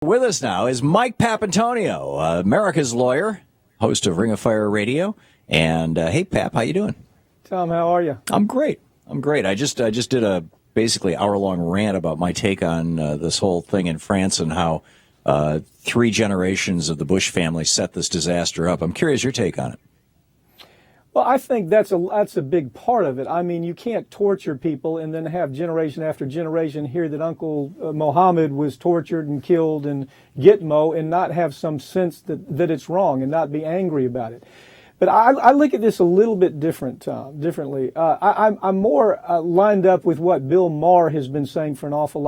with us now is Mike Papantonio, America's lawyer, host of Ring of Fire Radio. And hey, Pap, how you doing? Tom, how are you? I'm great. I just did a basically hour-long rant about my take on this whole thing in France and how 3 generations of the Bush family set this disaster up. I'm curious your take on it. Well, I think that's a big part of it. I mean, you can't torture people and then have generation after generation hear that Uncle Mohammed was tortured and killed in Gitmo and not have some sense that it's wrong and not be angry about it. But I look at this a little bit differently. I'm more lined up with what Bill Maher has been saying for an awful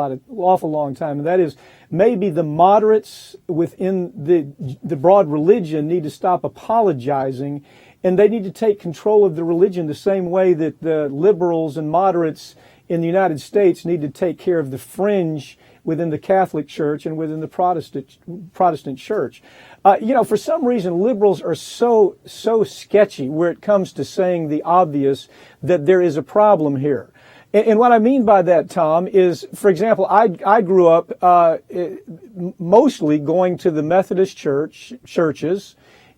long time, and that is maybe the moderates within the broad religion need to stop apologizing, and they need to take control of the religion the same way that the liberals and moderates in the United States need to take care of the fringe within the Catholic Church and within the Protestant Church. For some reason, liberals are so sketchy where it comes to saying the obvious that there is a problem here. And what I mean by that, Tom, is, for example, I grew up mostly going to the Methodist churches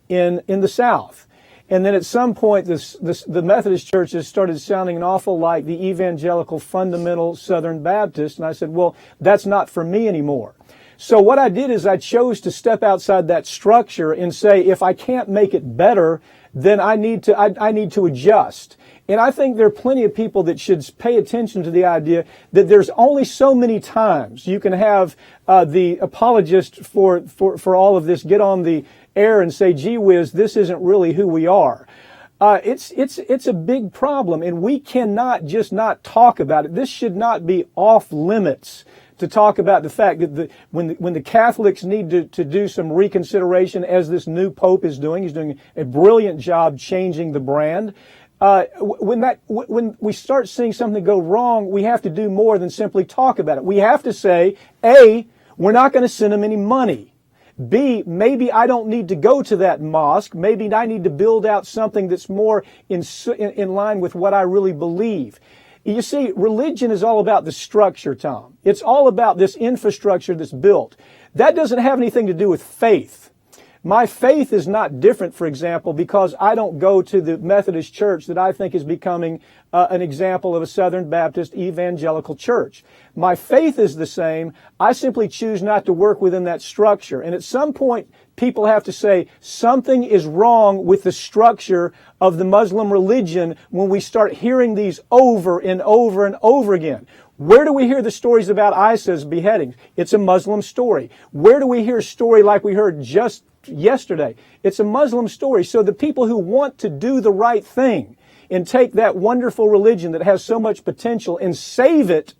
in the South. And then at some point, the Methodist churches started sounding an awful like the evangelical fundamental Southern Baptist. And I said, well, that's not for me anymore. So what I did is I chose to step outside that structure and say, if I can't make it better, then I need to adjust. And I think there are plenty of people that should pay attention to the idea that there's only so many times you can have the apologist for all of this get on the air and say, gee whiz, this isn't really who we are. It's a big problem, and we cannot just not talk about it. This should not be off limits to talk about the fact that when the Catholics need to do some reconsideration, as this new Pope is doing, he's doing a brilliant job changing the brand. When we start seeing something go wrong, we have to do more than simply talk about it. We have to say, A, we're not going to send them any money. B, maybe I don't need to go to that mosque. Maybe I need to build out something that's more in line with what I really believe. You see, religion is all about the structure, Tom. It's all about this infrastructure that's built. That doesn't have anything to do with faith. My faith is not different, for example, because I don't go to the Methodist church that I think is becoming an example of a Southern Baptist evangelical church. My faith is the same. I simply choose not to work within that structure. And at some point, people have to say something is wrong with the structure of the Muslim religion when we start hearing these over and over and over again. Where do we hear the stories about ISIS beheadings? It's a Muslim story. Where do we hear a story like we heard just yesterday? It's a Muslim story. So the people who want to do the right thing and take that wonderful religion that has so much potential and save it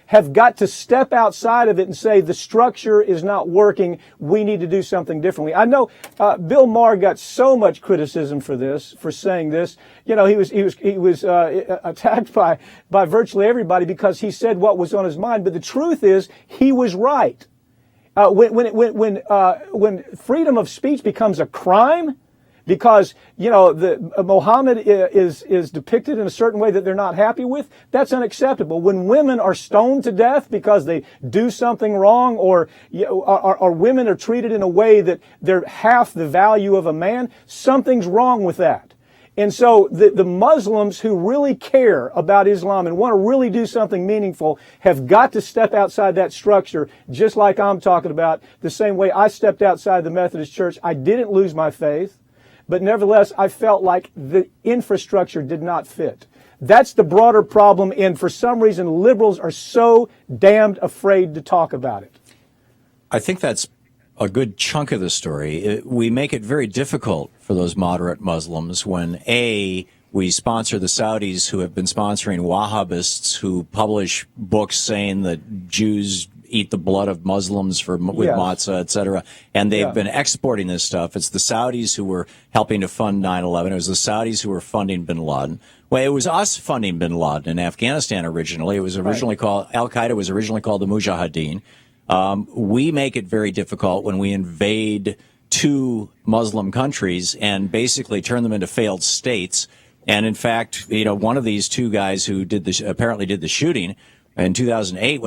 have got to step outside of it and say the structure is not working. We need to do something differently. I know Bill Maher got so much criticism for saying this. You know, he was attacked by virtually everybody because he said what was on his mind. But the truth is, he was right. When freedom of speech becomes a crime, because, Mohammed is depicted in a certain way that they're not happy with, that's unacceptable. When women are stoned to death because they do something wrong, or women are treated in a way that they're half the value of a man, something's wrong with that. And so the Muslims who really care about Islam and want to really do something meaningful have got to step outside that structure, just like I'm talking about, the same way I stepped outside the Methodist Church. I didn't lose my faith, but nevertheless, I felt like the infrastructure did not fit. That's the broader problem, and for some reason, liberals are so damned afraid to talk about it. I think that's a good chunk of the story. We make it very difficult for those moderate Muslims when, A, we sponsor the Saudis who have been sponsoring Wahhabists who publish books saying that Jews eat the blood of Muslims with matzah, etc. And they've been exporting this stuff. It's the Saudis who were helping to fund 9/11. It was the Saudis who were funding bin Laden. Well, it was us funding bin Laden in Afghanistan originally. It was originally called, Al-Qaeda was originally called the Mujahideen. We make it very difficult when we invade 2 Muslim countries and basically turn them into failed states. And in fact, one of these 2 guys who apparently did the shooting In 2008,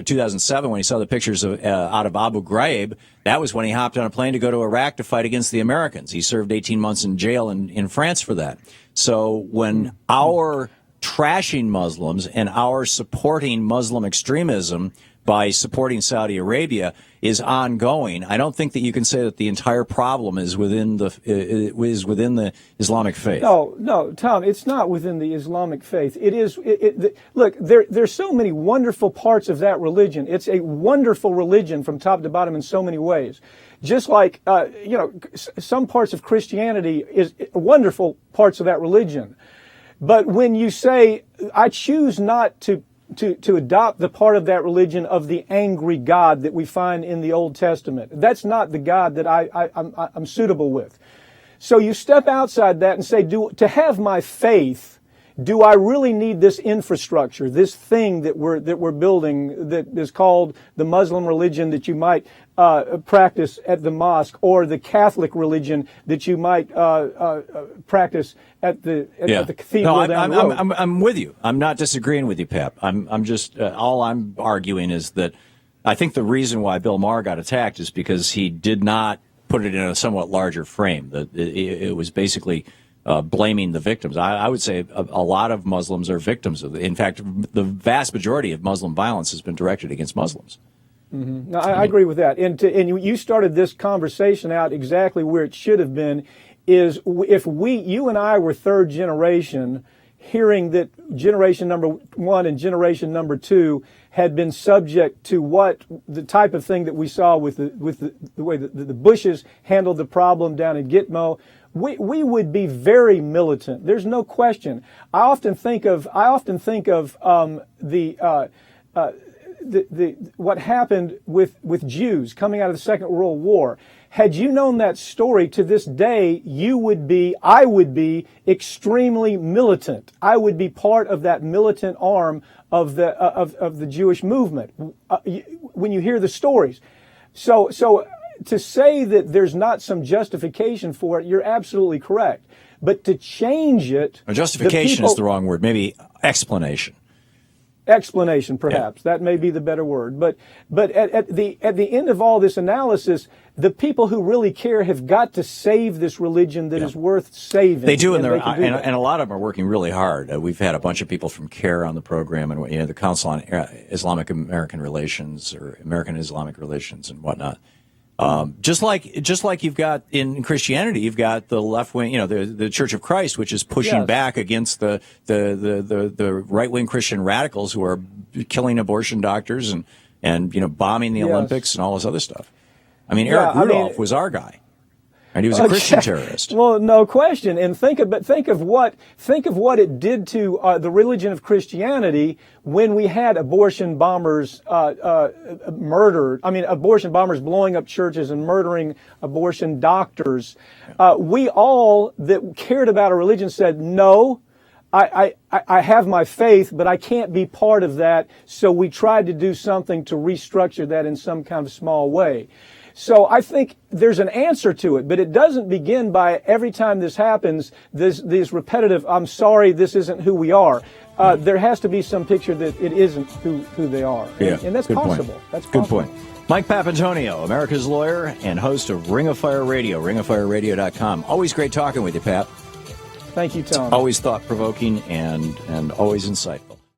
2007, when he saw the pictures of out of Abu Ghraib, that was when he hopped on a plane to go to Iraq to fight against the Americans. He served 18 months in jail in France for that. So when our trashing Muslims and our supporting Muslim extremism by supporting Saudi Arabia is ongoing, I don't think that you can say that the entire problem is within the Islamic faith. No, Tom, it's not within the Islamic faith. It is. Look, there's so many wonderful parts of that religion. It's a wonderful religion from top to bottom in so many ways. Just like some parts of Christianity is wonderful parts of that religion. But when you say, I choose not to adopt the part of that religion of the angry God that we find in the Old Testament, that's not the God that I'm suitable with. So you step outside that and say, to have my faith, do I really need this infrastructure, this thing that we're building that is called the Muslim religion that you might practice at the mosque, or the Catholic religion that you might practice at the cathedral down the road? I'm with you. I'm not disagreeing with you, Pep. I'm just all I'm arguing is that I think the reason why Bill Maher got attacked is because he did not put it in a somewhat larger frame. That it was basically blaming the victims. I would say a lot of Muslims are victims of it. In fact, the vast majority of Muslim violence has been directed against Muslims. Mm-hmm. No, I agree with that. And you started this conversation out exactly where it should have been, is if you and I were third generation, hearing that generation number one and generation number two had been subject to what the type of thing that we saw with the way the Bushes handled the problem down in Gitmo, we would be very militant. There's no question. I often think of what happened with Jews coming out of the Second World War. Had you known that story to this day, I would be extremely militant. I would be part of that militant arm of the Jewish movement. When you hear the stories, so to say that there's not some justification for it, you're absolutely correct. But to change it, justification is the wrong word. Maybe explanation. Explanation, perhaps. Yeah. That may be the better word. But at the end of all this analysis, the people who really care have got to save this religion that is worth saving. They do, and a lot of them are working really hard. We've had a bunch of people from CARE on the program, and the Council on Islamic American Relations or American Islamic Relations and whatnot. Just like you've got in Christianity, you've got the left wing, the Church of Christ, which is pushing back against the right wing Christian radicals who are killing abortion doctors and bombing the Olympics and all this other stuff. I mean, Eric Rudolph was our guy. And he was a Christian terrorist. Well, no question. And think of what it did to the religion of Christianity when we had abortion bombers murdered. I mean, abortion bombers blowing up churches and murdering abortion doctors. We all that cared about a religion said, no, I have my faith, but I can't be part of that. So we tried to do something to restructure that in some kind of small way. So I think there's an answer to it, but it doesn't begin by every time this happens, these repetitive, I'm sorry, this isn't who we are. There has to be some picture that it isn't who they are. Yeah, and that's possible. That's good possible. Point. Mike Papantonio, America's lawyer and host of Ring of Fire Radio, ringofireradio.com. Always great talking with you, Pat. Thank you, Tom. Always thought-provoking and always insightful.